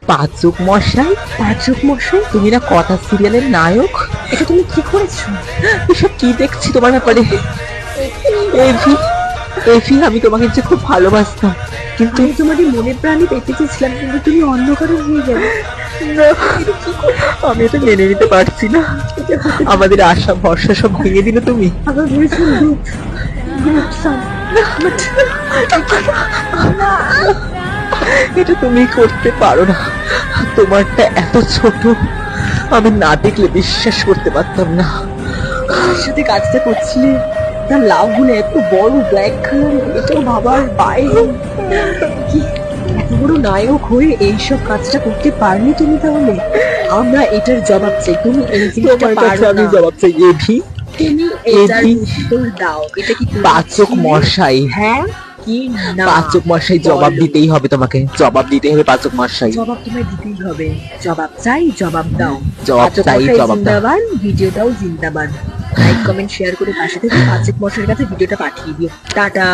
পাচক মশাই, পাচক মশাই, তুমি না কথা সিরিয়ালের নায়ক? এটা তুমি কি করেছো? এসব কি দেখছি তোমার ব্যাপারে? এভি, এভি, আমি তোমাকে যে খুব ভালোবাসতাম, কিন্তু আমি তোমাদের মনের প্রাণে পেতে চেয়েছিলাম, কিন্তু তুমি অন্ধকারে হয়ে গেলে। না, আমি এটা মেনে নিতে পারছি না। আমাদের আশা ভরসা সব ভেঙে দিলে তুমি। আবার ভেবেছিলাম এটা তুমি করতে পারো না, তোমারটা এত ছোট, আমি না দেখলে বিশ্বাস করতে পারতাম না। তার সাথে কাজটা করছিলে, তার লাভ গুলো এত বড় ব্ল্যাক কালার, এটাও ভাবার বাইরে। কি এত বড় নায়ক হয়ে এইসব কাজটা করতে পারনি তুমি? তাহলে আমরা এটার জবাব চাই, তুমি এই জিনিসটা তোমার কাছে পারো আমি না। জবাব চাই এভি। তুমি এটার এভি। উত্তর দাও। এটা কি তুমি পাচক ছিলে? মশাই, হ্যাঁ কি না? পাচক মশাই, জবাব বলো। দিতেই হবে তোমাকে, জবাব দিতেই হবে পাচক মশাই। জবাব তোমায় দিতেই হবে। জবাব চাই, জবাব দাও। জবাব পাচক চাই, মশাই জবাব দাও। জিন্দাবাদ, ভিডিওটাও জিন্দাবাদ। লাইক কমেন্ট শেয়ার করে পাশে থেকে পাচক মশাইয়ের কাছে ভিডিওটা পাঠিয়ে দিও। টাটা।